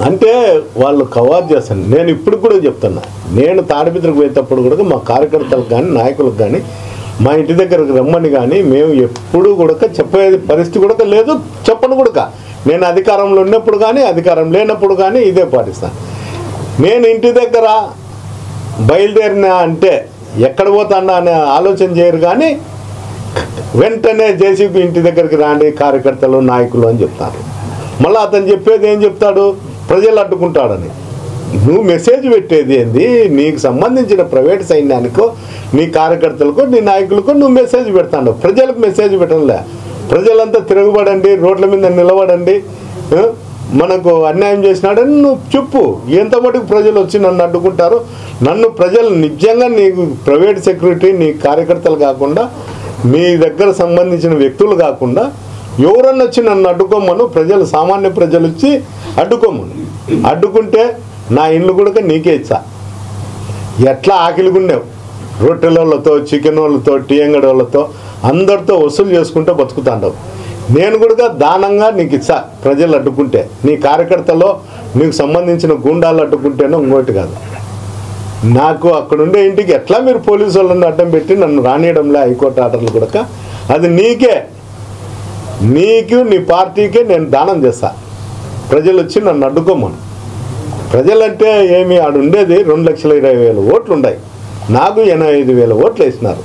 అంటే వాళ్ళు కవాజ్ చేస్తాను. నేను ఇప్పుడు కూడా చెప్తున్నా, నేను తాడిపిత్రకు పోయేటప్పుడు కూడా మా కార్యకర్తలకు కానీ నాయకులకు కానీ మా ఇంటి దగ్గరకు రమ్మని కానీ మేము ఎప్పుడు కూడా చెప్పే పరిస్థితి కూడా లేదు, చెప్పను కూడా. నేను అధికారంలో ఉన్నప్పుడు కానీ అధికారం లేనప్పుడు కానీ ఇదే పాటిస్తాను. నేను ఇంటి దగ్గర బయలుదేరినా అంటే ఎక్కడ పోతానా అనే ఆలోచన చేయరు, కానీ వెంటనే జేసీబీ ఇంటి దగ్గరికి రాండి కార్యకర్తలు నాయకులు అని చెప్తారు. మళ్ళీ అతను చెప్పేది ఏం చెప్తాడు, ప్రజలు అడ్డుకుంటాడని. నువ్వు మెసేజ్ పెట్టేది ఏంది, నీకు సంబంధించిన ప్రైవేట్ సైన్యానికో నీ కార్యకర్తలకో నీ నాయకులకో నువ్వు మెసేజ్ పెడతాడు, ప్రజలకు మెసేజ్ పెట్టడంలే. ప్రజలంతా తిరగబడండి, రోడ్ల మీద నిలబడండి, మనకు అన్యాయం చేసినాడని నువ్వు చెప్పు. ఎంత మటుకు ప్రజలు వచ్చి నన్ను అడ్డుకుంటారు, నన్ను ప్రజలు నిజంగా నీకు ప్రైవేట్ సెక్యూరిటీ నీ కార్యకర్తలు కాకుండా మీ దగ్గర సంబంధించిన వ్యక్తులు కాకుండా ఎవరన్నా వచ్చి నన్ను అడ్డుకోమను, ప్రజలు సామాన్య ప్రజలు వచ్చి అడ్డుకోమను. అడ్డుకుంటే నా ఇల్లు కూడా నీకే ఇచ్చా. ఎట్లా ఆకిలిగుండేవు, రొట్టెల వాళ్ళతో చికెన్ వాళ్ళతో టీయంగడి వాళ్ళతో అందరితో వసూలు చేసుకుంటూ బతుకుతాండవు. నేను కూడా దానంగా నీకు ఇచ్చా. ప్రజలు అడ్డుకుంటే నీ కార్యకర్తలో నీకు సంబంధించిన గూండాలు అడ్డుకుంటేనో ఇంకోటి కాదు. నాకు అక్కడుండే ఇంటికి ఎట్లా మీరు పోలీసు వాళ్ళని అడ్డం పెట్టి నన్ను రానియడంలే హైకోర్టు ఆర్డర్లు కూడా, అది నీకే, నీకు నీ పార్టీకే నేను దానం చేస్తా. ప్రజలు వచ్చి నన్ను అడ్డుకోమను. ప్రజలంటే ఏమి, ఆడుండేది 2,20,000 ఓట్లు ఉన్నాయి, నాకు 85,000 ఓట్లు వేసినారు.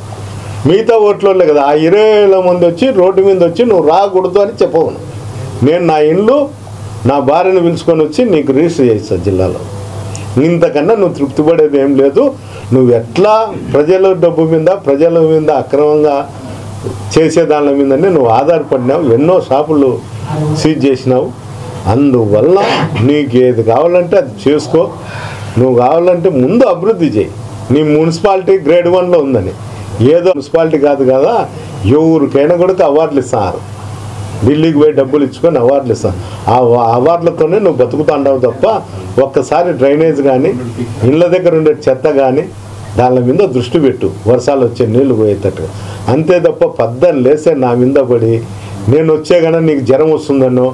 మిగతా ఓట్లోనే కదా ఆ 20,000 మంది వచ్చి రోడ్డు మీద వచ్చి నువ్వు రాకూడదు అని చెప్పవను. నేను నా ఇల్లు నా భార్యను పిలుచుకొని వచ్చి నీకు రిజిస్టర్ చేస్తా జిల్లాలో. ఇంతకన్నా నువ్వు తృప్తి పడేది ఏం లేదు. నువ్వు ఎట్లా ప్రజల డబ్బు మీద ప్రజల మీద అక్రమంగా చేసే దాని మీదనే నువ్వు ఆధారపడినావు, ఎన్నో షాపులు సీజ్ చేసినావు. అందువల్ల నీకు ఏది కావాలంటే అది చేసుకో. నువ్వు కావాలంటే ముందు అభివృద్ధి చేయి. నీ మున్సిపాలిటీ గ్రేడ్ 1లో ఉందని, ఏదో మున్సిపాలిటీ కాదు కదా, ఎవరికైనా కూడా అవార్డులు ఇస్తారు. ఢిల్లీకి పోయి డబ్బులు ఇచ్చుకొని అవార్డులు ఇస్తాను. ఆ అవార్డులతోనే నువ్వు బతుకుతాండవు తప్ప ఒక్కసారి డ్రైనేజ్ కానీ ఇళ్ళ దగ్గర ఉండే చెత్త కానీ దాని మీద దృష్టి పెట్టు, వర్షాలు వచ్చే నీళ్లు పోయేటట్టుగా. అంతే తప్ప పద్దను లేసే నా మీద పడి నేను వచ్చే కన్నా నీకు జ్వరం వస్తుందనో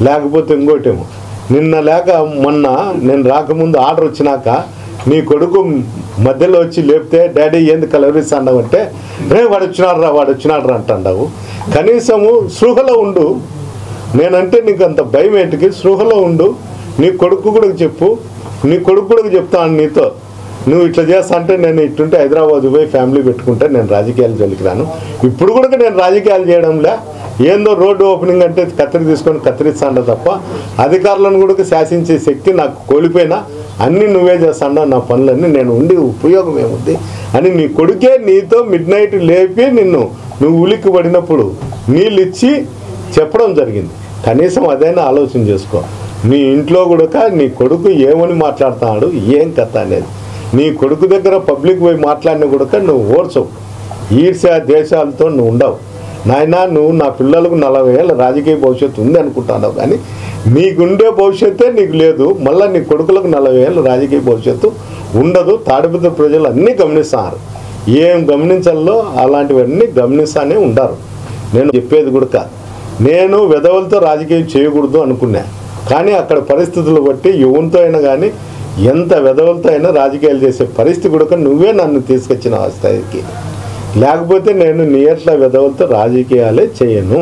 లేకపోతే ఇంకోటేమో. నిన్న లేక మొన్న నేను రాకముందు ఆర్డర్ వచ్చినాక నీ కొడుకు మధ్యలో వచ్చి లేపితే డాడీ ఏంది కలవరిస్తాండవు అంటే వాడు వచ్చినాడ్రా అంటావు. కనీసము స్పృహలో ఉండు. నేనంటే నీకు అంత భయం ఏంటికి? స్పృహలో ఉండు. నీ కొడుకు కూడా చెప్పు, నీ కొడుకు కూడా చెప్తాను నీతో, నువ్వు ఇట్లా చేస్తా అంటే నేను ఇట్టుంటే హైదరాబాద్ పోయి ఫ్యామిలీ పెట్టుకుంటే నేను రాజకీయాలు జోలికి రాను. ఇప్పుడు కూడా నేను రాజకీయాలు చేయడంలే, ఏందో రోడ్డు ఓపెనింగ్ అంటే కత్తిరి తీసుకొని కత్తిరిస్తాండ తప్ప అధికారులను కూడా శాసించే శక్తి నాకు కోల్పోయినా అన్నీ నువ్వే చేస్తాండా నా పనులన్నీ, నేను ఉండి ఉపయోగం ఏముంది అని నీ కొడుకే నీతో మిడ్నైట్ లేపి నువ్వు ఉలిక్కి పడినప్పుడు నీళ్ళు ఇచ్చి చెప్పడం జరిగింది. కనీసం అదైనా ఆలోచన చేసుకో. నీ ఇంట్లో కూడా నీ కొడుకు ఏమని మాట్లాడుతున్నాడు ఏం కథ అనేది నీ కొడుకు దగ్గర పబ్లిక్ పోయి మాట్లాడినా కూడా నువ్వు ఓర్చవు. ఈర్ష్య దేశాలతో నువ్వు ఉండవు నాయనా. నువ్వు నా పిల్లలకు 40 ఏళ్ళ రాజకీయ భవిష్యత్తు ఉంది అనుకుంటున్నావు, కానీ నీకుండే భవిష్యత్తే నీకు లేదు. మళ్ళీ నీ కొడుకులకు 40 ఏళ్ళ రాజకీయ భవిష్యత్తు ఉండదు. తాడిపత్రి ప్రజలు అన్నీ గమనిస్తున్నారు, ఏం గమనించాలో అలాంటివన్నీ గమనిస్తానే ఉండారు. నేను చెప్పేది కూడా నేను విధవలతో రాజకీయం చేయకూడదు అనుకున్నా, కానీ అక్కడ పరిస్థితులు బట్టి ఎవరితో అయినా కానీ ఎంత విధవలతో అయినా రాజకీయాలు చేసే పరిస్థితి కూడా నువ్వే నన్ను తీసుకొచ్చిన స్థాయికి. లేకపోతే నేను నీ ఎట్లా విధవలతో రాజకీయాలే చేయను.